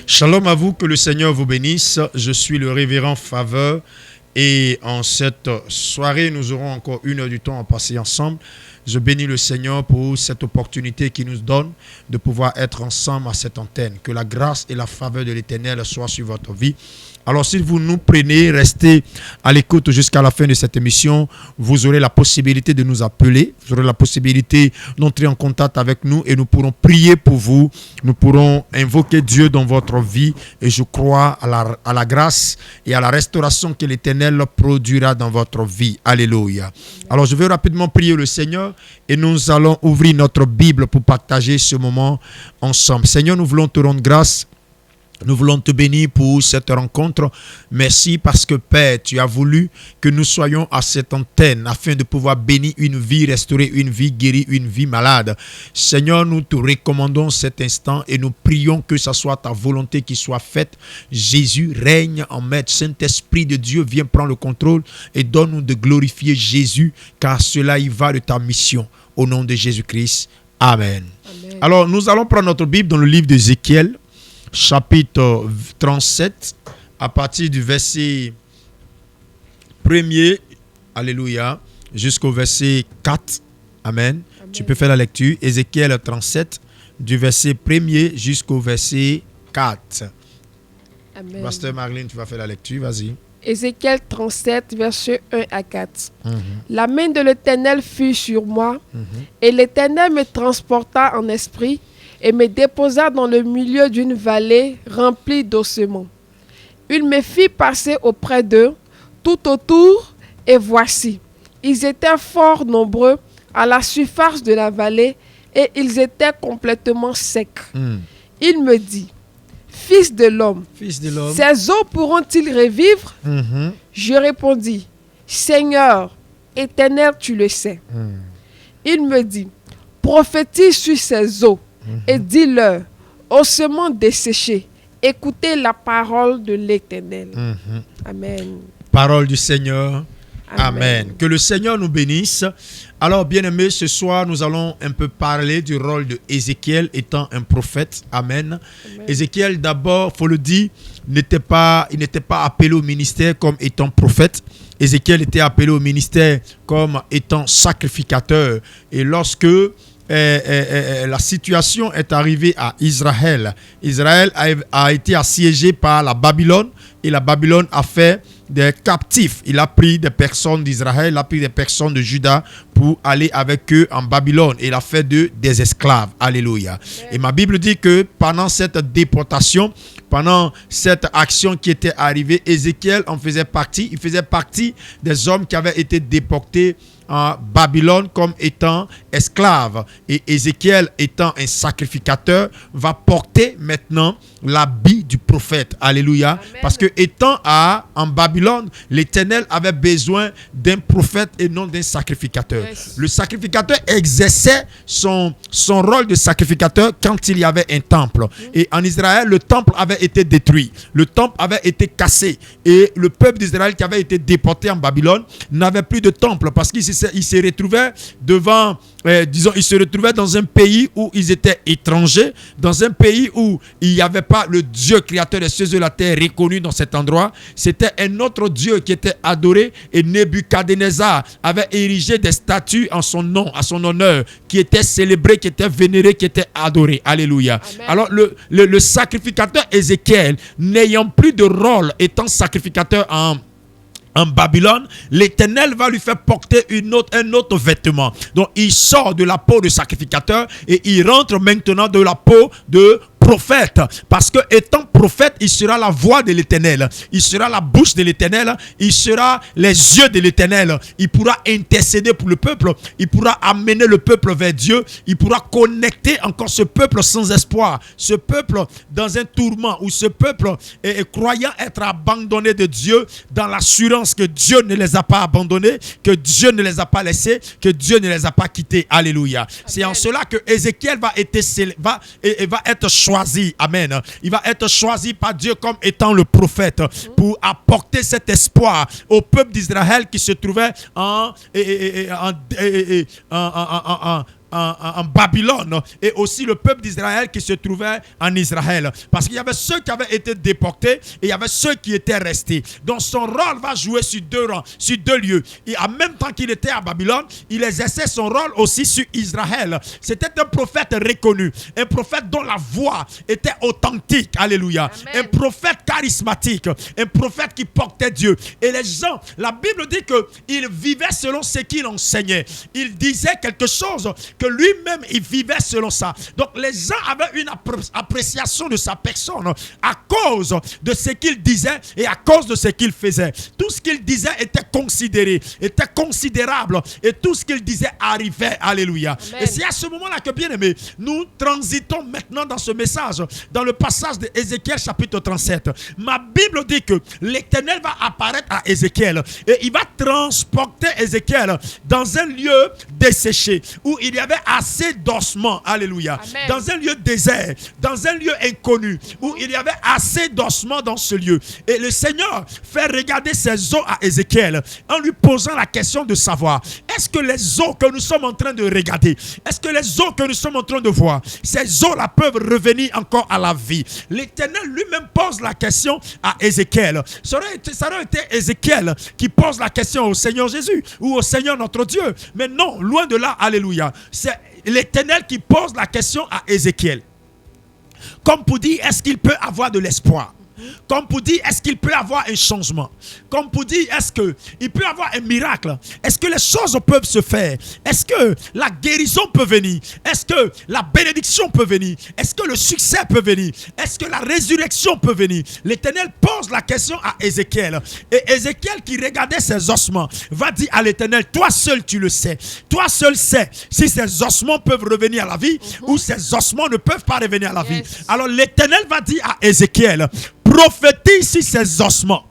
Shalom à vous, que le Seigneur vous bénisse. Je suis le révérend Faveur et en cette soirée, nous aurons encore 1 heure du temps à passer ensemble. Je bénis le Seigneur pour cette opportunité qu'il nous donne de pouvoir être ensemble à cette antenne. Que la grâce et la faveur de l'Éternel soient sur votre vie. Alors, si vous nous prenez, restez à l'écoute jusqu'à la fin de cette émission. Vous aurez la possibilité de nous appeler. Vous aurez la possibilité d'entrer en contact avec nous et nous pourrons prier pour vous. Nous pourrons invoquer Dieu dans votre vie. Et je crois à la grâce et à la restauration que l'Éternel produira dans votre vie. Alléluia. Alors, je vais rapidement prier le Seigneur et nous allons ouvrir notre Bible pour partager ce moment ensemble. Seigneur, nous voulons te rendre grâce. Nous voulons te bénir pour cette rencontre. Merci parce que Père, tu as voulu que nous soyons à cette antenne afin de pouvoir bénir une vie, restaurer une vie, guérir une vie malade. Seigneur, nous te recommandons cet instant et nous prions que ce soit ta volonté qui soit faite. Jésus règne en maître. Saint-Esprit de Dieu, viens prendre le contrôle et donne-nous de glorifier Jésus car cela y va de ta mission. Au nom de Jésus-Christ. Amen. Amen. Alors, nous allons prendre notre Bible dans le livre d'Ézéchiel. Chapitre 37, à partir du verset 1er, alléluia, jusqu'au verset 4, amen. Amen. Tu peux faire la lecture, Ézéchiel 37, du verset 1er jusqu'au verset 4. Amen. Pasteur Marlene, tu vas faire la lecture, vas-y. Ézéchiel 37, versets 1 à 4. La main de l'Éternel fut sur moi, et l'Éternel me transporta en esprit, et me déposa dans le milieu d'une vallée remplie d'ossements. Il me fit passer auprès d'eux, tout autour, et voici, ils étaient fort nombreux à la surface de la vallée, et ils étaient complètement secs. Il me dit, Fils de l'homme, ces eaux pourront-ils revivre? Je répondis, Seigneur, Éternel, tu le sais. Il me dit, prophétise sur ces eaux, et dis-leur, ossements desséchés, écoutez la parole de l'Éternel. Amen. Parole du Seigneur. Amen. Que le Seigneur nous bénisse. Alors, bien-aimés, ce soir, nous allons un peu parler du rôle de Ézéchiel étant un prophète. Amen. Ézéchiel, d'abord, il faut le dire, il n'était pas appelé au ministère comme étant prophète. Ézéchiel était appelé au ministère comme étant sacrificateur. Et lorsque la situation est arrivée à Israël. Israël a été assiégé par la Babylone et la Babylone a fait des captifs. Il a pris des personnes d'Israël, il a pris des personnes de Juda pour aller avec eux en Babylone. Il a fait d'eux des esclaves. Alléluia. Et ma Bible dit que pendant cette déportation, pendant cette action qui était arrivée, Ézéchiel en faisait partie. Il faisait partie des hommes qui avaient été déportés en Babylone comme étant esclaves. Et Ézéchiel, étant un sacrificateur, va porter maintenant l'habit du prophète. Alléluia. Amen. Parce que étant en Babylone, l'Éternel avait besoin d'un prophète et non d'un sacrificateur. Yes. Le sacrificateur exerçait son rôle de sacrificateur quand il y avait un temple. Et en Israël, le temple avait été détruit. Le temple avait été cassé. Et le peuple d'Israël qui avait été déporté en Babylone n'avait plus de temple parce qu'il se retrouvait devant... ils se retrouvaient dans un pays où ils étaient étrangers, dans un pays où il n'y avait pas le Dieu créateur des cieux et de la terre reconnu dans cet endroit. C'était un autre Dieu qui était adoré et Nebuchadnezzar avait érigé des statues en son nom, à son honneur, qui étaient célébrées, qui étaient vénérées, qui étaient adorées. Alléluia. Amen. Alors le sacrificateur Ézéchiel, n'ayant plus de rôle étant sacrificateur en Babylone, l'Éternel va lui faire porter un autre vêtement. Donc, il sort de la peau de sacrificateur et il rentre maintenant de la peau de prophète, parce que étant prophète, il sera la voix de l'Éternel, il sera la bouche de l'Éternel, il sera les yeux de l'Éternel, il pourra intercéder pour le peuple, il pourra amener le peuple vers Dieu, il pourra connecter encore ce peuple sans espoir, ce peuple dans un tourment, ou ce peuple croyant être abandonné de Dieu, dans l'assurance que Dieu ne les a pas abandonnés, que Dieu ne les a pas laissés, que Dieu ne les a pas quittés. Alléluia. Amen. C'est en cela que Ézéchiel va être choisi. Amen. Il va être choisi par Dieu comme étant le prophète pour apporter cet espoir au peuple d'Israël qui se trouvait en Babylone et aussi le peuple d'Israël qui se trouvait en Israël. Parce qu'il y avait ceux qui avaient été déportés et il y avait ceux qui étaient restés. Donc son rôle va jouer sur deux rangs, sur deux lieux. Et en même temps qu'il était à Babylone, il exerçait son rôle aussi sur Israël. C'était un prophète reconnu, un prophète dont la voix était authentique. Alléluia. Amen. Un prophète charismatique, un prophète qui portait Dieu. Et les gens, la Bible dit qu'il vivait selon ce qu'il enseignait. Il disait quelque chose que lui-même il vivait selon ça. Donc les gens avaient une appréciation de sa personne à cause de ce qu'il disait et à cause de ce qu'il faisait. Tout ce qu'il disait était considéré, était considérable, et tout ce qu'il disait arrivait. Alléluia. Amen. Et c'est à ce moment-là que, bien aimé, nous transitons maintenant dans ce message, dans le passage de Ézéchiel chapitre 37. Ma Bible dit que l'Éternel va apparaître à Ézéchiel et il va transporter Ézéchiel dans un lieu desséché où il y avait assez d'ossements. Alléluia. Amen. Dans un lieu désert, dans un lieu inconnu où il y avait assez d'ossements dans ce lieu. Et le Seigneur fait regarder ces os à Ézéchiel en lui posant la question de savoir, est-ce que les os que nous sommes en train de regarder, est-ce que les os que nous sommes en train de voir, ces os-là peuvent revenir encore à la vie? L'Éternel lui-même pose la question à Ézéchiel. Ça aurait été Ézéchiel qui pose la question au Seigneur Jésus ou au Seigneur notre Dieu. Mais non, loin de là, alléluia. C'est l'Éternel qui pose la question à Ézéchiel. Comme pour dire, est-ce qu'il peut avoir de l'espoir? Comme pour dire, est-ce qu'il peut avoir un changement? Comme pour dire, est-ce qu'il peut avoir un miracle? Est-ce que les choses peuvent se faire? Est-ce que la guérison peut venir? Est-ce que la bénédiction peut venir? Est-ce que le succès peut venir? Est-ce que la résurrection peut venir? L'Éternel pose la question à Ézéchiel. Et Ézéchiel qui regardait ses ossements va dire à l'Éternel, toi seul tu le sais. Toi seul sais si ces ossements peuvent revenir à la vie ou ces ossements ne peuvent pas revenir à la vie. Alors l'Éternel va dire à Ézéchiel, prophétise sur ces ossements,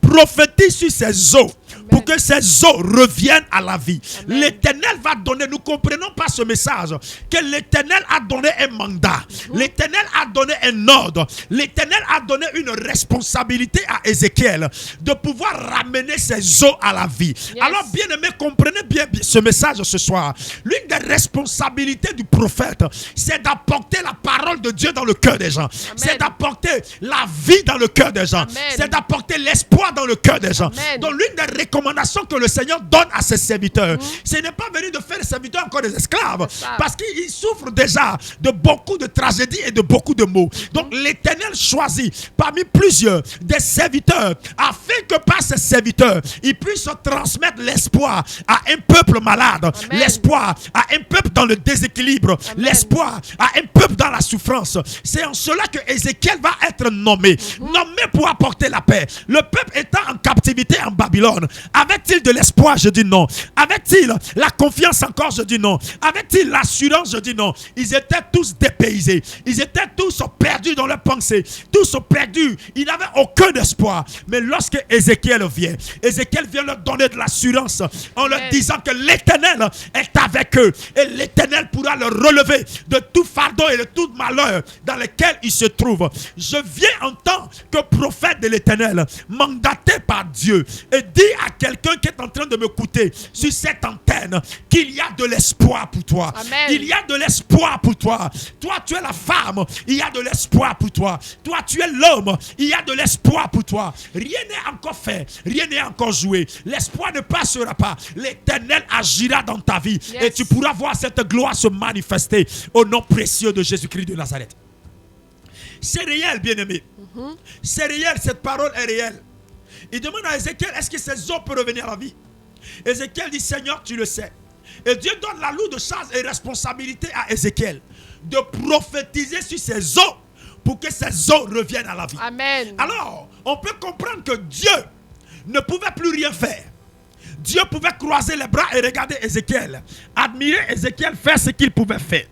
prophétise sur ces os, pour que ces os reviennent à la vie. L'Éternel va donner, nous comprenons pas ce message, que l'Éternel a donné un mandat, l'Éternel a donné un ordre, l'Éternel a donné une responsabilité à Ézéchiel de pouvoir ramener ces os à la vie. Alors bien aimé, comprenez bien ce message ce soir. L'une des responsabilités du prophète, c'est d'apporter la parole de Dieu dans le cœur des gens. C'est d'apporter la vie dans le cœur des gens. C'est d'apporter l'espoir dans le cœur des gens. Donc l'une des recommandations que le Seigneur donne à ses serviteurs, ce n'est pas venu de faire les serviteurs encore des esclaves, parce qu'ils souffrent déjà de beaucoup de tragédies et de beaucoup de maux. Donc l'Éternel choisit parmi plusieurs des serviteurs afin que par ces serviteurs il puisse transmettre l'espoir à un peuple malade, l'espoir à un peuple dans le déséquilibre, l'espoir à un peuple dans la souffrance. C'est en cela que Ézéchiel va être nommé pour apporter la paix. Le peuple étant en captivité en Babylone, avait-il de l'espoir? Je dis non. Avait-il la confiance encore? Je dis non. Avait-il l'assurance? Je dis non. Ils étaient tous dépaysés. Ils étaient tous perdus dans leurs pensées. Tous perdus. Ils n'avaient aucun espoir. Mais lorsque Ézéchiel vient leur donner de l'assurance en leur disant que l'Éternel est avec eux. Et l'Éternel pourra leur relever de tout fardeau et de tout malheur dans lequel ils se trouvent. Je viens en tant que prophète de l'Éternel, mandaté par Dieu, et dis à quelqu'un qui est en train de m'écouter sur cette antenne qu'il y a de l'espoir pour toi. Amen. Il y a de l'espoir pour toi. Toi, tu es la femme, il y a de l'espoir pour toi. Toi, tu es l'homme, il y a de l'espoir pour toi. Rien n'est encore fait, rien n'est encore joué. L'espoir ne passera pas. L'Éternel agira dans ta vie et tu pourras voir cette gloire se manifester au nom précieux de Jésus-Christ de Nazareth. C'est réel, bien-aimé. C'est réel, cette parole est réelle. Il demande à Ézéchiel, est-ce que ces os peuvent revenir à la vie? Ézéchiel dit, Seigneur, tu le sais. Et Dieu donne la lourde charge et responsabilité à Ézéchiel de prophétiser sur ces os pour que ces os reviennent à la vie. Amen. Alors, on peut comprendre que Dieu ne pouvait plus rien faire. Dieu pouvait croiser les bras et regarder Ézéchiel, admirer Ézéchiel faire ce qu'il pouvait faire.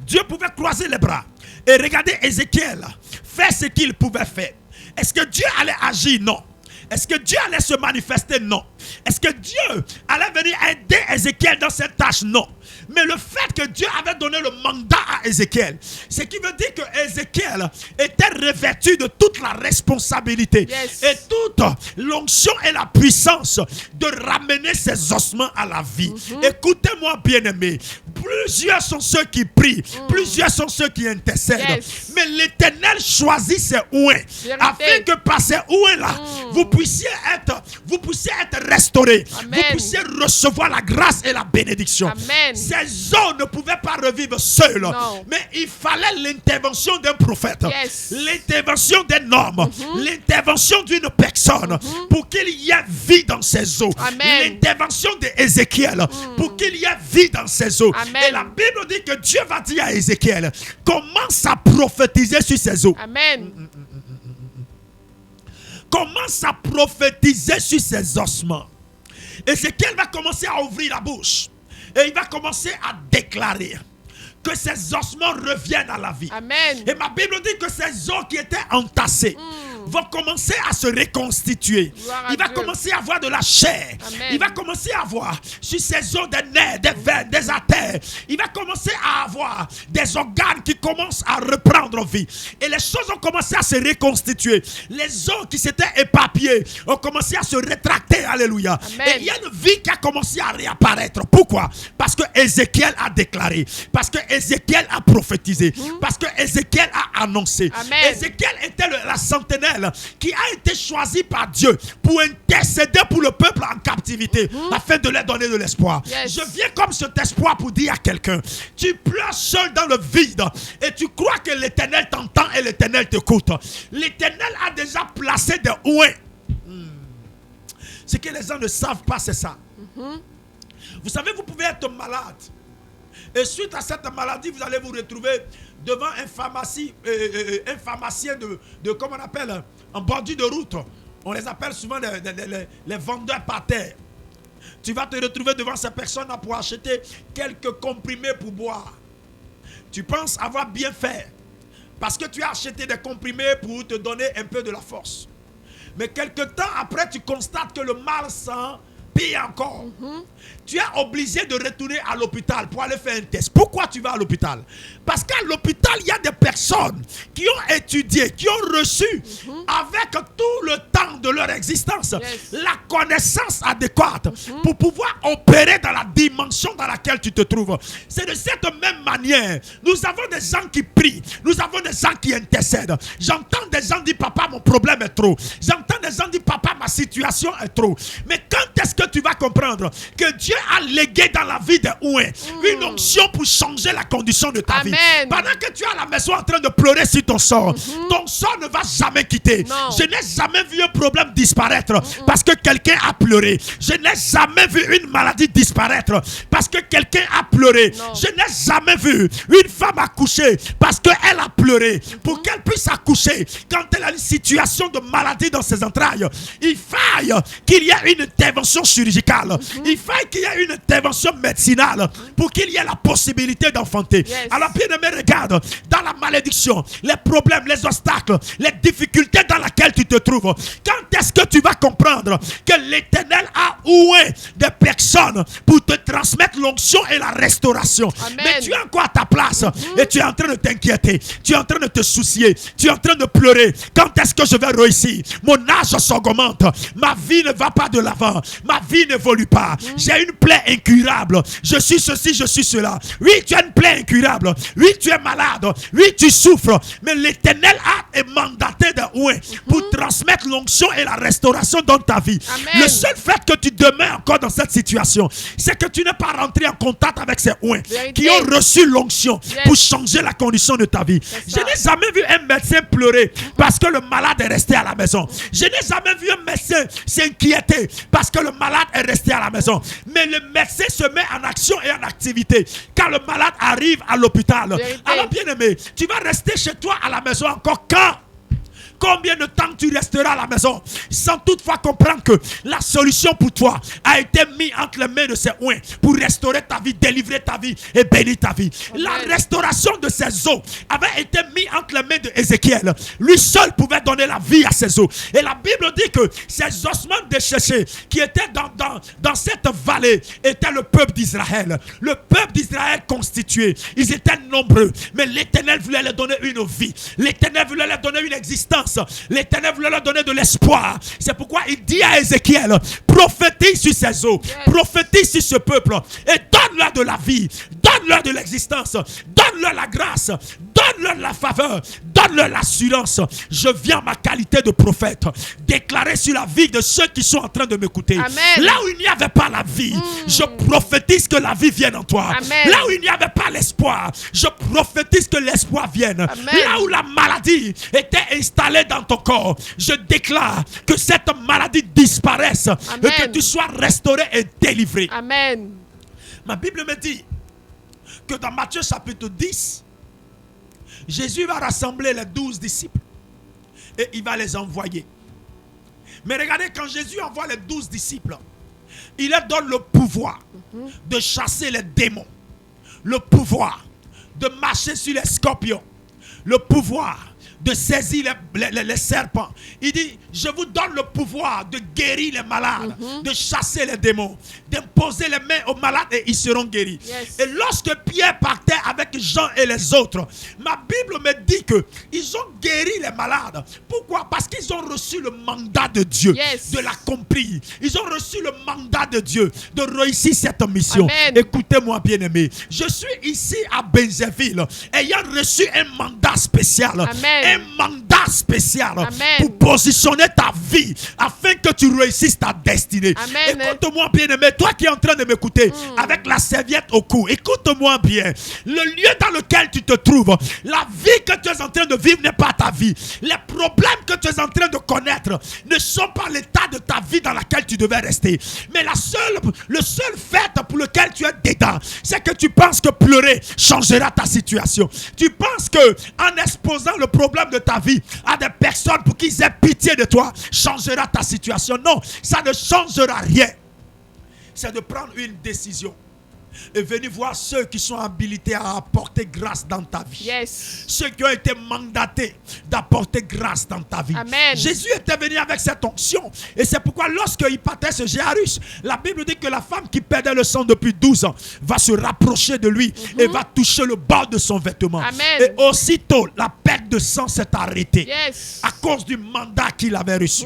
Dieu pouvait croiser les bras et regarder Ézéchiel faire ce qu'il pouvait faire. Est-ce que Dieu allait agir? Non. Est-ce que Dieu allait se manifester? Non. Est-ce que Dieu allait venir aider Ézéchiel dans cette tâche? Non. Mais le fait que Dieu avait donné le mandat à Ézéchiel, ce qui veut dire que Ézéchiel était revêtu de toute la responsabilité et toute l'onction et la puissance de ramener ses ossements à la vie. Écoutez-moi, bien-aimé, Plusieurs sont ceux qui prient, plusieurs sont ceux qui intercèdent. Yes. Mais l'Éternel choisit ces ouins, afin que par ces ouins-là, vous puissiez être restaurés, Amen. vous puissiez recevoir la grâce et la bénédiction. Amen. Ces eaux ne pouvaient pas revivre seuls, Non. mais il fallait l'intervention d'un prophète, Yes. l'intervention d'un homme, l'intervention d'une personne pour qu'il y ait vie dans ces eaux. Amen. L'intervention d'Ézéchiel pour qu'il y ait vie dans ces eaux. Amen. Et la Bible dit que Dieu va dire à Ézéchiel, commence à prophétiser sur ces eaux. Amen. Commence à prophétiser sur ces ossements. Ézéchiel va commencer à ouvrir la bouche. Et il va commencer à déclarer que ces ossements reviennent à la vie. Amen. Et ma Bible dit que ces os qui étaient entassés vont commencer à se reconstituer. Gloire à Il va Dieu. commencer à avoir de la chair. Amen. Il va commencer à avoir sur ces os des nerfs, des veines, des artères. Il va commencer à avoir des organes qui commencent à reprendre vie. Et les choses ont commencé à se reconstituer. Les os qui s'étaient éparpillés ont commencé à se rétracter. Alléluia. Amen. Et il y a une vie qui a commencé à réapparaître. Pourquoi? Parce que Ézéchiel a déclaré. Parce que Ézéchiel a prophétisé. Parce que Ézéchiel a annoncé. Amen. Ézéchiel était la sentinelle qui a été choisi par Dieu pour intercéder pour le peuple en captivité afin de leur donner de l'espoir. Yes. Je viens comme cet espoir pour dire à quelqu'un, tu pleures seul dans le vide et tu crois que l'Éternel t'entend et l'Éternel t'écoute. L'Éternel a déjà placé des ouins. Ce que les gens ne savent pas, c'est ça. Vous savez, vous pouvez être malade. Et suite à cette maladie, vous allez vous retrouver devant un pharmacien de comment on appelle, en bordure de route. On les appelle souvent les vendeurs par terre. Tu vas te retrouver devant ces personnes pour acheter quelques comprimés pour boire. Tu penses avoir bien fait parce que tu as acheté des comprimés pour te donner un peu de la force. Mais quelque temps après, tu constates que le mal s'empire encore. Tu es obligé de retourner à l'hôpital pour aller faire un test. Pourquoi tu vas à l'hôpital? Parce qu'à l'hôpital, il y a des personnes qui ont étudié, qui ont reçu avec tout le temps de leur existence la connaissance adéquate pour pouvoir opérer dans la dimension dans laquelle tu te trouves. C'est de cette même manière. Nous avons des gens qui prient. Nous avons des gens qui intercèdent. J'entends des gens dire, papa, mon problème est trop. J'entends des gens dire, papa, ma situation est trop. Mais quand est-ce que tu vas comprendre que Dieu a légué dans la vie des ouins une onction pour changer la condition de ta vie? Pendant que tu es à la maison en train de pleurer sur ton sort ne va jamais quitter. Non. Je n'ai jamais vu un problème disparaître parce que quelqu'un a pleuré. Je n'ai jamais vu une maladie disparaître parce que quelqu'un a pleuré. Non. Je n'ai jamais vu une femme accoucher parce qu'elle a pleuré. Pour qu'elle puisse accoucher, quand elle a une situation de maladie dans ses entrailles, il faille qu'il y ait une intervention chirurgicale. Il faille qu'il y ait une intervention médicinale pour qu'il y ait la possibilité d'enfanter. Yes. Alors bien aimé, regarde, dans la malédiction, les problèmes, les obstacles, les difficultés dans lesquelles tu te trouves, quand est-ce que tu vas comprendre que l'Éternel a oué des personnes pour te transmettre l'onction et la restauration? Amen. Mais tu es encore à ta place et tu es en train de t'inquiéter, tu es en train de te soucier, tu es en train de pleurer. Quand est-ce que je vais réussir? Mon âge s'augmente, ma vie ne va pas de l'avant, ma vie n'évolue pas, j'ai une plaie incurable, je suis ceci, je suis cela. Oui, tu as une plaie incurable, oui, tu es malade, oui, tu souffres, mais l'Éternel a mandaté de ouin pour transmettre l'onction et la restauration dans ta vie. Amen. Le seul fait que tu demeures encore dans cette situation, c'est que tu n'es pas rentré en contact avec ces ouins qui ont reçu l'onction pour changer la condition de ta vie. Je n'ai jamais vu un médecin pleurer parce que le malade est resté à la maison. Je n'ai jamais vu un médecin s'inquiéter parce que le malade est resté à la maison. Mais le médecin se met en action et en activité quand le malade arrive à l'hôpital. Alors bien aimé, tu vas rester chez toi à la maison encore quand? Combien de temps tu resteras à la maison sans toutefois comprendre que la solution pour toi a été mise entre les mains de ces ouins pour restaurer ta vie, délivrer ta vie et bénir ta vie. Amen. La restauration de ces eaux avait été mise entre les mains d'Ézéchiel. Lui seul pouvait donner la vie à ces eaux. Et la Bible dit que ces ossements desséchés qui étaient dans cette vallée étaient le peuple d'Israël. Le peuple d'Israël constitué. Ils étaient nombreux. Mais l'Éternel voulait leur donner une vie. L'Éternel voulait leur donner une existence. L'Éternel voulait leur donner de l'espoir. C'est pourquoi il dit à Ézéchiel, prophétise sur ces eaux, prophétise sur ce peuple et donne-leur de la vie, donne donne-leur de l'existence, donne-leur la grâce, donne-leur la faveur, donne-leur l'assurance. Je viens en ma qualité de prophète déclarer sur la vie de ceux qui sont en train de m'écouter. Là où il n'y avait pas la vie, je prophétise que la vie vienne en toi. Amen. Là où il n'y avait pas l'espoir, je prophétise que l'espoir vienne. Amen. Là où la maladie était installée dans ton corps, je déclare que cette maladie disparaisse. Amen. Et que tu sois restauré et délivré. Amen. Ma Bible me dit que dans Matthieu chapitre 10, Jésus va rassembler les 12 disciples et il va les envoyer. Mais regardez, quand Jésus envoie les 12 disciples, il leur donne le pouvoir de chasser les démons, le pouvoir de marcher sur les scorpions, le pouvoir de saisir les serpents. Il dit, je vous donne le pouvoir de guérir les malades, de chasser les démons, d'imposer les mains aux malades et ils seront guéris. Yes. Et lorsque Pierre partait avec Jean et les autres, ma Bible me dit qu'ils ont guéri les malades. Pourquoi? Parce qu'ils ont reçu le mandat de Dieu, Yes. de l'accomplir. Ils ont reçu le mandat de Dieu de réussir cette mission. Amen. Écoutez-moi bien aimé, je suis ici à Benzeville ayant reçu un mandat spécial. Amen. Un mandat spécial. Amen. Pour positionner ta vie afin que tu réussisses ta destinée. Amen. Écoute-moi bien aimé, toi qui es en train de m'écouter avec la serviette au cou, écoute-moi bien. Le lieu dans lequel tu te trouves, la vie que tu es en train de vivre n'est pas ta vie. Les problèmes que tu es en train de connaître ne sont pas l'état de ta vie dans laquelle tu devais rester. Mais le seul fait pour lequel tu es dedans, c'est que tu penses que pleurer changera ta situation. Tu penses que en exposant le problème de ta vie à des personnes pour qu'ils aient pitié de toi, changera ta situation. Non, ça ne changera rien. C'est de prendre une décision et venir voir ceux qui sont habilités à apporter grâce dans ta vie. Yes. Ceux qui ont été mandatés d'apporter grâce dans ta vie. Amen. Jésus était venu avec cette onction. Et c'est pourquoi lorsqu'il partait ce Jairus, la Bible dit que la femme qui perdait le sang depuis 12 ans va se rapprocher de lui et va toucher le bas de son vêtement. Amen. Et aussitôt, la perte de sang s'est arrêtée. Yes. À cause du mandat qu'il avait reçu.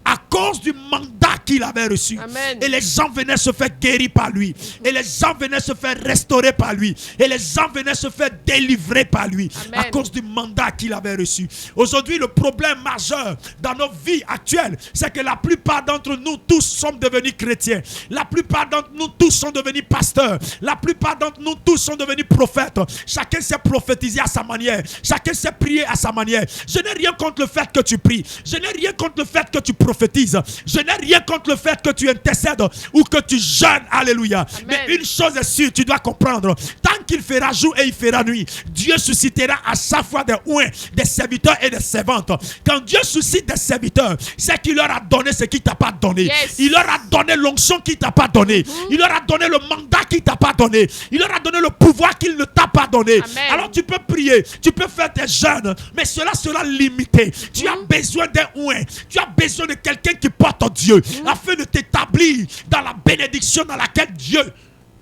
À cause du mandat qu'il avait reçu. Amen. Et les gens venaient se faire guérir par lui. Et les gens venaient se faire restaurer par lui. Et les gens venaient se faire délivrer par lui. Amen. À cause du mandat qu'il avait reçu. Aujourd'hui, le problème majeur dans nos vies actuelles, c'est que la plupart d'entre nous tous sommes devenus chrétiens. La plupart d'entre nous tous sont devenus pasteurs. La plupart d'entre nous tous sont devenus prophètes. Chacun s'est prophétisé à sa manière. Chacun s'est prié à sa manière. Je n'ai rien contre le fait que tu pries. Je n'ai rien contre le fait que tu prophétises. Je n'ai rien contre le fait que tu intercèdes ou que tu jeûnes. Alléluia. Amen. Mais une chose est sûre, tu dois comprendre. Tant qu'il fera jour et il fera nuit, Dieu suscitera à chaque fois des ouins, des serviteurs et des servantes. Quand Dieu suscite des serviteurs, c'est qu'il leur a donné ce qu'il t'a pas donné. Yes. Il leur a donné l'onction qu'il t'a pas donné. Il leur a donné le mandat qu'il t'a pas donné. Il leur a donné le pouvoir qu'il ne t'a pas donné. Amen. Alors tu peux prier, tu peux faire des jeûnes, mais cela sera limité. Tu as besoin d'un ouin. Tu as besoin de quelqu'un qui porte Dieu afin de t'établir dans la bénédiction dans laquelle Dieu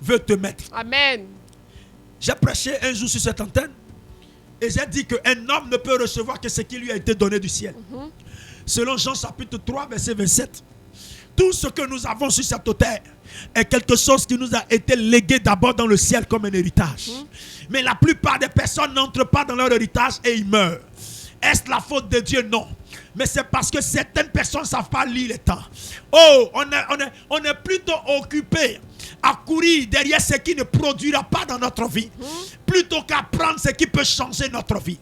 veut te mettre. Amen. J'ai prêché un jour sur cette antenne et j'ai dit qu'un homme ne peut recevoir que ce qui lui a été donné du ciel. Selon Jean chapitre 3 verset 27. Tout ce que nous avons sur cette terre est quelque chose qui nous a été légué d'abord dans le ciel comme un héritage. Mais la plupart des personnes n'entrent pas dans leur héritage et ils meurent. Est-ce la faute de Dieu? Non. Mais c'est parce que certaines personnes ne savent pas lire les temps. Oh, on est plutôt occupé à courir derrière ce qui ne produira pas dans notre vie, plutôt qu'à prendre ce qui peut changer notre vie.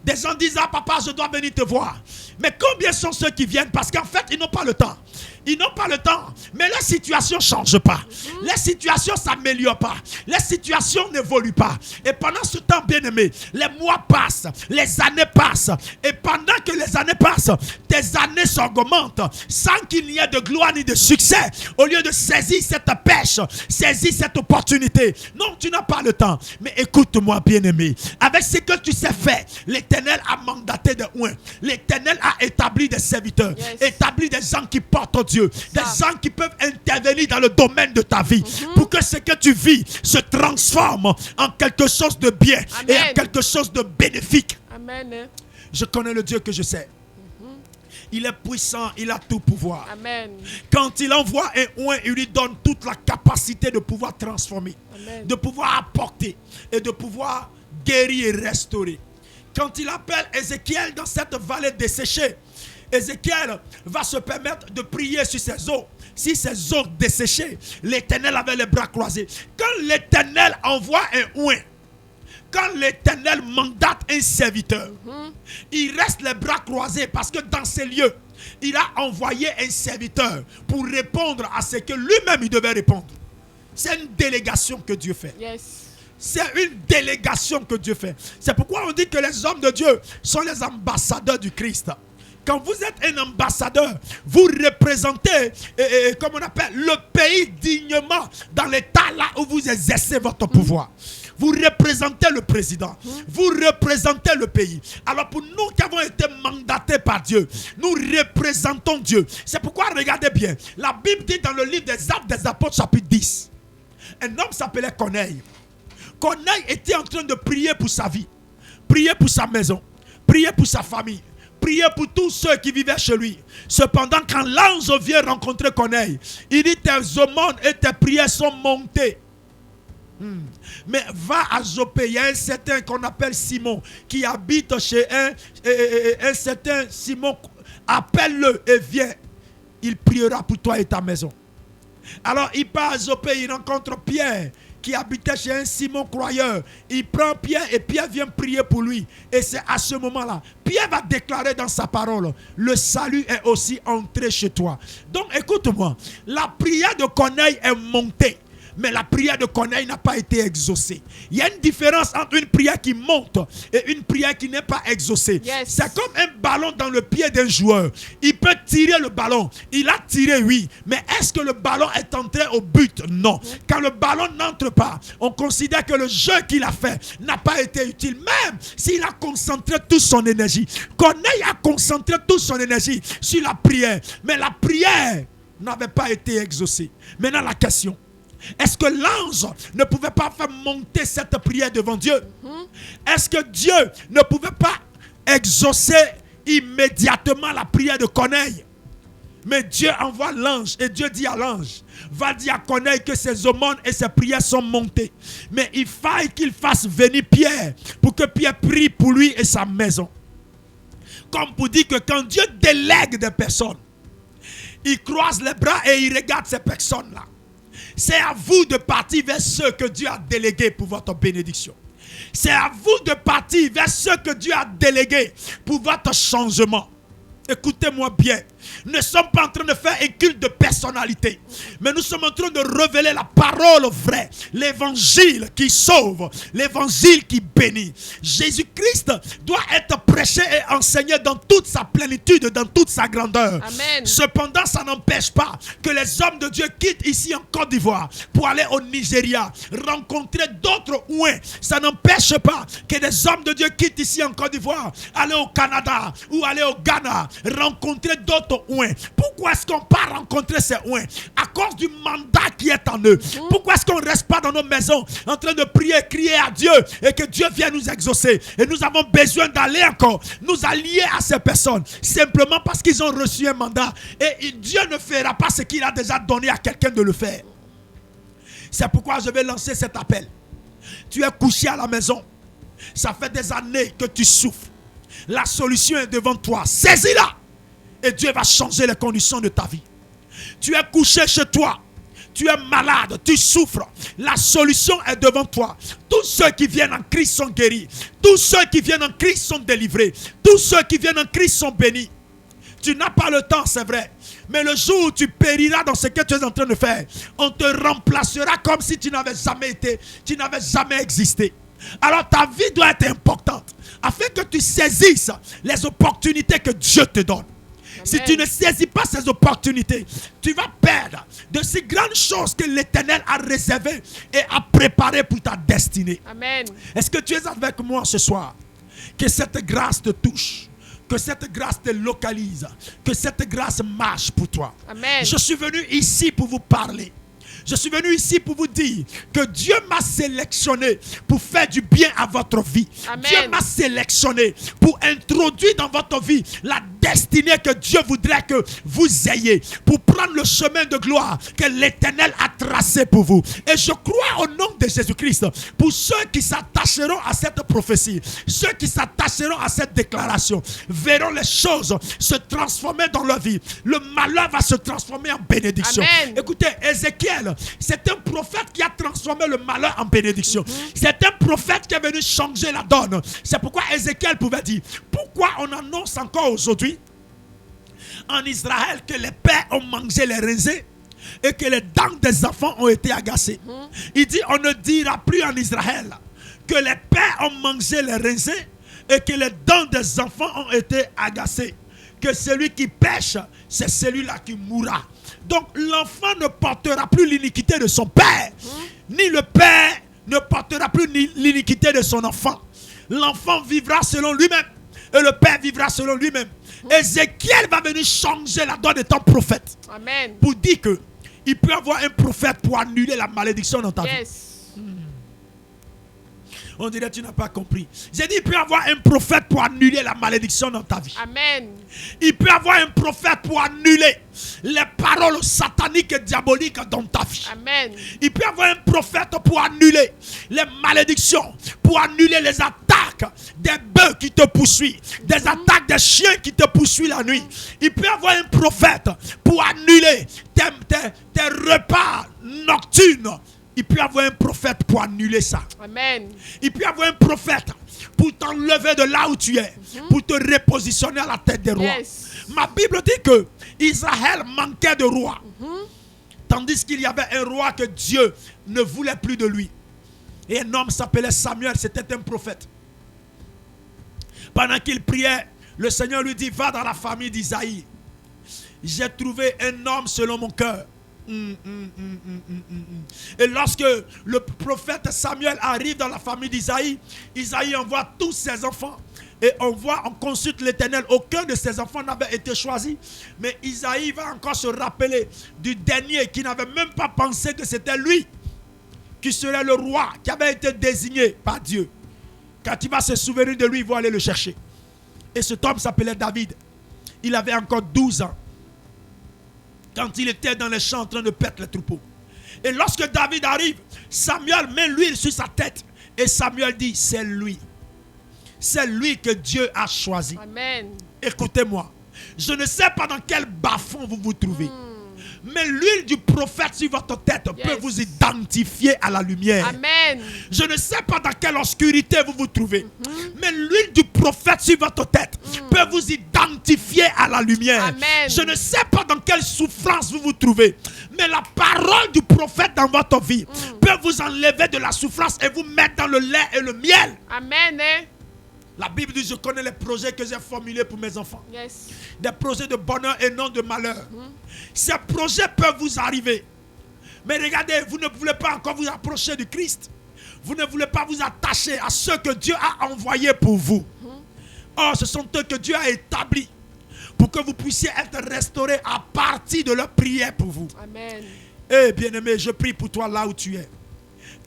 Des gens disent, ah papa, je dois venir te voir. Mais combien sont ceux qui viennent? Parce qu'en fait, ils n'ont pas le temps. Ils n'ont pas le temps. Mais la situation ne change pas. La situation ne s'améliore pas. La situation n'évolue pas. Et pendant ce temps, bien aimé, les mois passent, les années passent. Et pendant que les années passent, tes années s'augmentent sans qu'il n'y ait de gloire ni de succès. Au lieu de saisir cette pêche, saisir cette opportunité. Non, tu n'as pas le temps. Mais écoute-moi, bien aimé. Avec ce que tu sais faire, l'Éternel a mandaté des ouins. L'Éternel a établi des serviteurs. Yes. Établi des gens qui portent Dieu. Des gens qui peuvent intervenir dans le domaine de ta vie. Pour que ce que tu vis se transforme en quelque chose de bien. Amen. Et en quelque chose de bénéfique. Amen. Je connais le Dieu que je sais. Il est puissant, il a tout pouvoir. Amen. Quand il envoie un oint, il lui donne toute la capacité de pouvoir transformer, Amen. de pouvoir apporter et de pouvoir guérir et restaurer. Quand il appelle Ézéchiel dans cette vallée desséchée, Ézéchiel va se permettre de prier sur ses eaux. Si ces eaux desséchées, l'Éternel avait les bras croisés. Quand l'Éternel envoie un oint, quand l'Éternel mandate un serviteur, il reste les bras croisés parce que dans ces lieux, il a envoyé un serviteur pour répondre à ce que lui-même il devait répondre. C'est une délégation que Dieu fait. Yes. C'est une délégation que Dieu fait. C'est pourquoi on dit que les hommes de Dieu sont les ambassadeurs du Christ. Quand vous êtes un ambassadeur, vous représentez, comme on appelle, le pays dignement dans l'état là où vous exercez votre pouvoir. Vous représentez le président. Vous représentez le pays. Alors pour nous qui avons été mandatés par Dieu, nous représentons Dieu. C'est pourquoi, regardez bien, la Bible dit dans le livre des Actes des Apôtres chapitre 10, un homme s'appelait Corneille. Corneille était en train de prier pour sa vie, prier pour sa maison, prier pour sa famille, prier pour tous ceux qui vivaient chez lui. Cependant, quand l'ange vient rencontrer Corneille, il dit: tes aumônes et tes prières sont montées. Mais va à Jopé, il y a un certain qu'on appelle Simon qui habite chez un certain Simon. Appelle-le et viens. Il priera pour toi et ta maison. Alors il part à Jopé, il rencontre Pierre qui habitait chez un Simon croyeur. Il prend Pierre et Pierre vient prier pour lui. Et c'est à ce moment-là, Pierre va déclarer dans sa parole: le salut est aussi entré chez toi. Donc écoute-moi, la prière de Corneille est montée, mais la prière de Corneille n'a pas été exaucée. Il y a une différence entre une prière qui monte et une prière qui n'est pas exaucée. Yes. C'est comme un ballon dans le pied d'un joueur. Il peut tirer le ballon. Il a tiré, oui. Mais est-ce que le ballon est entré au but? Non. Quand le ballon n'entre pas, on considère que le jeu qu'il a fait n'a pas été utile. Même s'il a concentré toute son énergie. Corneille a concentré toute son énergie sur la prière. Mais la prière n'avait pas été exaucée. Maintenant la question: est-ce que l'ange ne pouvait pas faire monter cette prière devant Dieu? Est-ce que Dieu ne pouvait pas exaucer immédiatement la prière de Corneille? Mais Dieu envoie l'ange et Dieu dit à l'ange: va dire à Corneille que ses aumônes et ses prières sont montées. Mais il faille qu'il fasse venir Pierre pour que Pierre prie pour lui et sa maison. Comme pour dire que quand Dieu délègue des personnes, il croise les bras et il regarde ces personnes-là. C'est à vous de partir vers ceux que Dieu a délégués pour votre bénédiction. C'est à vous de partir vers ceux que Dieu a délégués pour votre changement. Écoutez-moi bien. Nous ne sommes pas en train de faire un culte de personnalité, mais nous sommes en train de révéler la parole vraie, l'évangile qui sauve, l'évangile qui bénit. Jésus-Christ doit être prêché et enseigné dans toute sa plénitude, dans toute sa grandeur. Amen. Cependant, ça n'empêche pas que les hommes de Dieu quittent ici en Côte d'Ivoire pour aller au Nigeria, rencontrer d'autres oints. Ça n'empêche pas que des hommes de Dieu quittent ici en Côte d'Ivoire, aller au Canada ou aller au Ghana, rencontrer d'autres oints. Pourquoi est-ce qu'on part rencontrer ces oints? À cause du mandat qui est en eux. Pourquoi est-ce qu'on ne reste pas dans nos maisons en train de prier, crier à Dieu et que Dieu vienne nous exaucer? Et nous avons besoin d'aller encore nous allier à ces personnes simplement parce qu'ils ont reçu un mandat. Et Dieu ne fera pas ce qu'il a déjà donné à quelqu'un de le faire. C'est pourquoi je vais lancer cet appel. Tu es couché à la maison. Ça fait des années que tu souffres. La solution est devant toi. Saisis-la. Et Dieu va changer les conditions de ta vie. Tu es couché chez toi. Tu es malade. Tu souffres. La solution est devant toi. Tous ceux qui viennent en Christ sont guéris. Tous ceux qui viennent en Christ sont délivrés. Tous ceux qui viennent en Christ sont bénis. Tu n'as pas le temps, c'est vrai. Mais le jour où tu périras dans ce que tu es en train de faire, on te remplacera comme si tu n'avais jamais été, tu n'avais jamais existé. Alors ta vie doit être importante afin que tu saisisses les opportunités que Dieu te donne. Amen. Si tu ne saisis pas ces opportunités, tu vas perdre de ces grandes choses que l'Éternel a réservées et a préparées pour ta destinée. Amen. Est-ce que tu es avec moi ce soir? Que cette grâce te touche. Que cette grâce te localise. Que cette grâce marche pour toi. Amen. Je suis venu ici pour vous parler. Je suis venu ici pour vous dire que Dieu m'a sélectionné pour faire du bien à votre vie. Amen. Dieu m'a sélectionné pour introduire dans votre vie la destinée que Dieu voudrait que vous ayez, pour prendre le chemin de gloire que l'Éternel a tracé pour vous. Et je crois au nom de Jésus-Christ, pour ceux qui s'attacheront à cette prophétie, ceux qui s'attacheront à cette déclaration, verront les choses se transformer dans leur vie. Le malheur va se transformer en bénédiction. Amen. Écoutez, Ézéchiel, c'est un prophète qui a transformé le malheur en bénédiction. C'est un prophète qui est venu changer la donne. C'est pourquoi Ézéchiel pouvait dire, pourquoi on annonce encore aujourd'hui en Israël que les pères ont mangé les raisins et que les dents des enfants ont été agacées. Il dit, on ne dira plus en Israël que les pères ont mangé les raisins et que les dents des enfants ont été agacées. Que celui qui pêche, c'est celui-là qui mourra. Donc l'enfant ne portera plus l'iniquité de son père, ni le père ne portera plus l'iniquité de son enfant. L'enfant vivra selon lui-même et le père vivra selon lui-même. Ézéchiel va venir changer la donne étant prophète. Amen. Pour dire que il peut y avoir un prophète pour annuler la malédiction dans ta vie. On dirait que tu n'as pas compris. J'ai dit, il peut y avoir un prophète pour annuler la malédiction dans ta vie. Amen. Il peut y avoir un prophète pour annuler les paroles sataniques et diaboliques dans ta vie. Amen. Il peut y avoir un prophète pour annuler les malédictions, pour annuler les attaques des bœufs qui te poursuivent, des attaques des chiens qui te poursuivent la nuit. Il peut y avoir un prophète pour annuler tes repas nocturnes. Il peut y avoir un prophète pour annuler ça. Amen. Il peut y avoir un prophète pour t'enlever de là où tu es, pour te repositionner à la tête des rois. Ma Bible dit que Israël manquait de roi, tandis qu'il y avait un roi que Dieu ne voulait plus de lui. Et un homme s'appelait Samuel, c'était un prophète. Pendant qu'il priait, le Seigneur lui dit, va dans la famille d'Isaïe. J'ai trouvé un homme selon mon cœur. Et lorsque le prophète Samuel arrive dans la famille d'Isaïe, Isaïe envoie tous ses enfants. Et on consulte l'Éternel. Aucun de ses enfants n'avait été choisi. Mais Isaïe va encore se rappeler du dernier qui n'avait même pas pensé que c'était lui qui serait le roi, qui avait été désigné par Dieu. Quand il va se souvenir de lui, il va aller le chercher. Et cet homme s'appelait David. Il avait encore 12 ans. Quand il était dans les champs en train de perdre les troupeaux. Et lorsque David arrive, Samuel met l'huile sur sa tête. Et Samuel dit, c'est lui. C'est lui que Dieu a choisi. Amen. Écoutez-moi. Je ne sais pas dans quel bas-fond vous vous trouvez. Mais l'huile du prophète sur votre tête peut vous identifier à la lumière. Amen. Je ne sais pas dans quelle obscurité vous vous trouvez. Mais l'huile du prophète sur votre tête peut vous identifier à la lumière. Amen. Je ne sais pas dans quelle souffrance vous vous trouvez. Mais la parole du prophète dans votre vie peut vous enlever de la souffrance et vous mettre dans le lait et le miel. Amen. La Bible dit, je connais les projets que j'ai formulés pour mes enfants. Yes. Des projets de bonheur et non de malheur. Ces projets peuvent vous arriver. Mais regardez, vous ne voulez pas encore vous approcher du Christ. Vous ne voulez pas vous attacher à ceux que Dieu a envoyés pour vous. Or, ce sont eux que Dieu a établis pour que vous puissiez être restaurés à partir de leur prière pour vous. Amen. Eh bien-aimé, je prie pour toi là où tu es.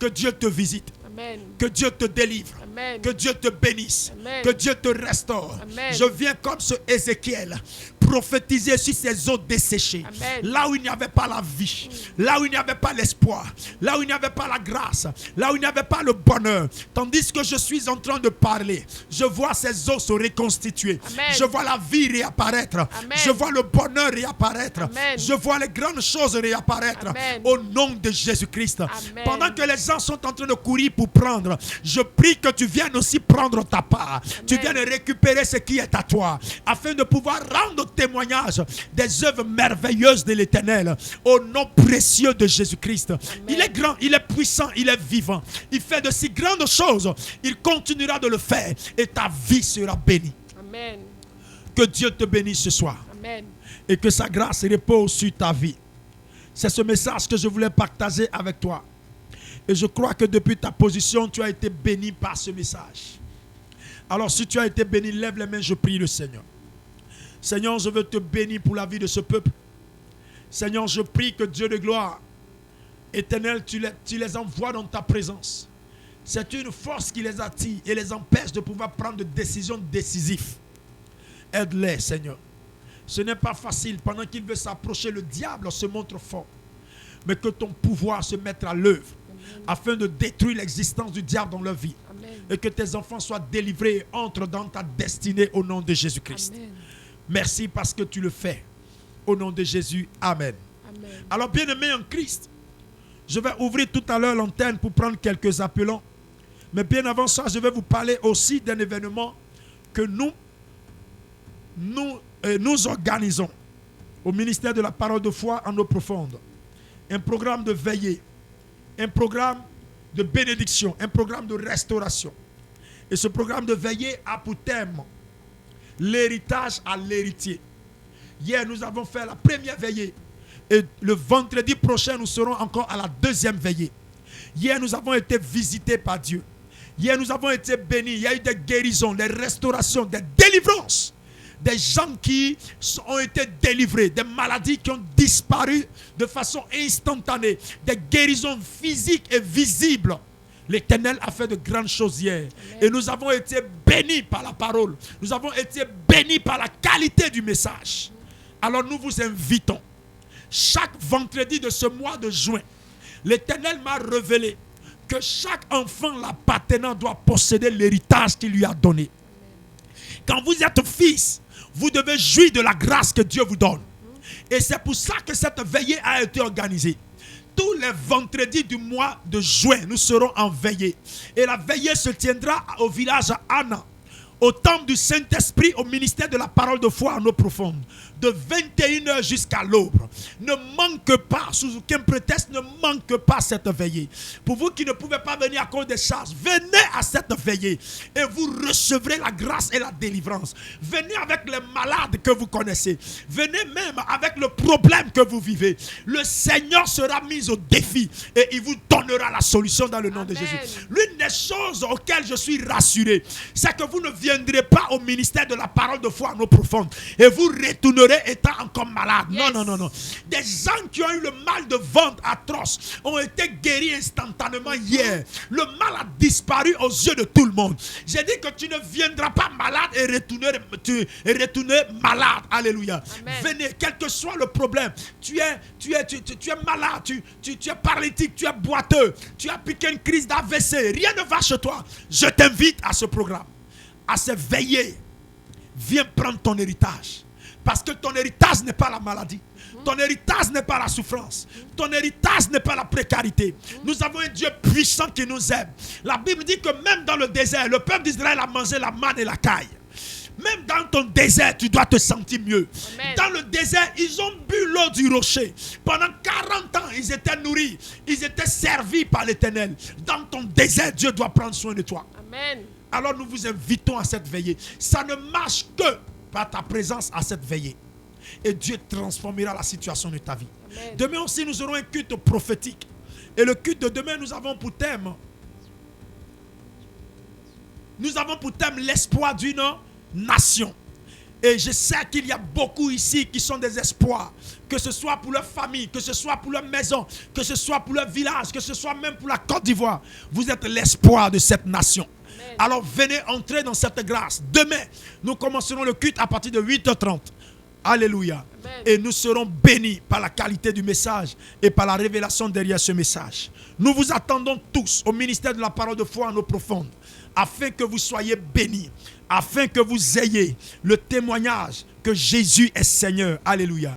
Que Dieu te visite. Amen. Que Dieu te délivre. Amen. Que Dieu te bénisse. Amen. Que Dieu te restaure. Amen. Je viens comme ce Ézéchiel prophétiser sur ces eaux desséchées. Amen. Là où il n'y avait pas la vie. Là où il n'y avait pas l'espoir. Là où il n'y avait pas la grâce. Là où il n'y avait pas le bonheur. Tandis que je suis en train de parler, je vois ces eaux se reconstituer. Amen. Je vois la vie réapparaître. Amen. Je vois le bonheur réapparaître. Amen. Je vois les grandes choses réapparaître. Amen. Au nom de Jésus-Christ. Amen. Pendant que les gens sont en train de courir pour prendre, je prie que tu viennes aussi prendre ta part. Amen. Tu viennes récupérer ce qui est à toi, afin de pouvoir rendre témoignage des œuvres merveilleuses de l'Éternel, au nom précieux de Jésus-Christ. Il est grand, il est puissant, il est vivant. Il fait de si grandes choses. Il continuera de le faire et ta vie sera bénie. Amen. Que Dieu te bénisse ce soir. Amen. Et que sa grâce repose sur ta vie. C'est ce message que je voulais partager avec toi. Et je crois que depuis ta position, tu as été béni par ce message. Alors si tu as été béni, lève les mains, je prie le Seigneur. Seigneur, je veux te bénir pour la vie de ce peuple. Seigneur, je prie que Dieu de gloire Éternel, tu les envoies dans ta présence. C'est une force qui les attire et les empêche de pouvoir prendre des décisions décisives. Aide-les, Seigneur. Ce n'est pas facile. Pendant qu'il veut s'approcher, le diable se montre fort. Mais que ton pouvoir se mette à l'œuvre afin de détruire l'existence du diable dans leur vie. Amen. Et que tes enfants soient délivrés et entrent dans ta destinée au nom de Jésus-Christ. Amen. Merci parce que tu le fais. Au nom de Jésus, Amen. Amen. Alors, bien-aimés en Christ, je vais ouvrir tout à l'heure l'antenne pour prendre quelques appelants. Mais bien avant ça, je vais vous parler aussi d'un événement que nous organisons au ministère de la parole de foi en eau profonde. Un programme de veillée, un programme de bénédiction, un programme de restauration. Et ce programme de veillée a pour thème l'héritage à l'héritier. Hier, nous avons fait la première veillée. Et le vendredi prochain, nous serons encore à la deuxième veillée. Hier, nous avons été visités par Dieu. Hier, nous avons été bénis. Il y a eu des guérisons, des restaurations, des délivrances. Des gens qui ont été délivrés, des maladies qui ont disparu de façon instantanée, des guérisons physiques et visibles. L'Éternel a fait de grandes choses hier. Amen. Et nous avons été bénis par la parole. Nous avons été bénis par la qualité du message. Alors nous vous invitons. Chaque vendredi de ce mois de juin, l'Éternel m'a révélé que chaque enfant l'appartenant doit posséder l'héritage qu'il lui a donné. Quand vous êtes fils, vous devez jouir de la grâce que Dieu vous donne. Et c'est pour ça que cette veillée a été organisée. Tous les vendredis du mois de juin, nous serons en veillée. Et la veillée se tiendra au village Anna, au temple du Saint-Esprit, au ministère de la parole de foi en eau profonde, de 21h jusqu'à l'aube. Ne manque pas, sous aucun prétexte, ne manque pas cette veillée. Pour vous qui ne pouvez pas venir à cause des charges, venez à cette veillée et vous recevrez la grâce et la délivrance. Venez avec les malades que vous connaissez. Venez même avec le problème que vous vivez. Le Seigneur sera mis au défi et il vous donnera la solution dans le nom de Jésus. L'une des choses auxquelles je suis rassuré, c'est que vous ne viendrez pas au ministère de la parole de foi en eau profonde et vous retournerez étant encore malade. Yes. Non. Des gens qui ont eu le mal de ventre atroce ont été guéris instantanément hier. Le mal a disparu aux yeux de tout le monde. J'ai dit que tu ne viendras pas malade et retourner malade. Alléluia. Amen. Venez, quel que soit le problème. Tu es malade, tu es paralytique, tu es boiteux, tu as piqué une crise d'AVC. Rien ne va chez toi. Je t'invite à ce programme, à se veiller. Viens prendre ton héritage. Parce que ton héritage n'est pas la maladie. Ton héritage n'est pas la souffrance. Ton héritage n'est pas la précarité. Nous avons un Dieu puissant qui nous aime. La Bible dit que même dans le désert, le peuple d'Israël a mangé la manne et la caille. Même dans ton désert, tu dois te sentir mieux. Amen. Dans le désert, ils ont bu l'eau du rocher. Pendant 40 ans, ils étaient nourris. Ils étaient servis par l'Éternel. Dans ton désert, Dieu doit prendre soin de toi. Amen. Alors nous vous invitons à cette veillée. Ça ne marche que par ta présence à cette veillée. Et Dieu transformera la situation de ta vie. Amen. Demain aussi, nous aurons un culte prophétique. Et le culte de demain, nous avons pour thème l'espoir d'une nation. Et je sais qu'il y a beaucoup ici qui sont des espoirs. Que ce soit pour leur famille, que ce soit pour leur maison, que ce soit pour leur village, que ce soit même pour la Côte d'Ivoire. Vous êtes l'espoir de cette nation. Alors venez entrer dans cette grâce. Demain, nous commencerons le culte à partir de 8h30. Alléluia. Amen. Et nous serons bénis par la qualité du message et par la révélation derrière ce message. Nous vous attendons tous au ministère de la parole de foi en eau profonde, afin que vous soyez bénis, afin que vous ayez le témoignage que Jésus est Seigneur. Alléluia.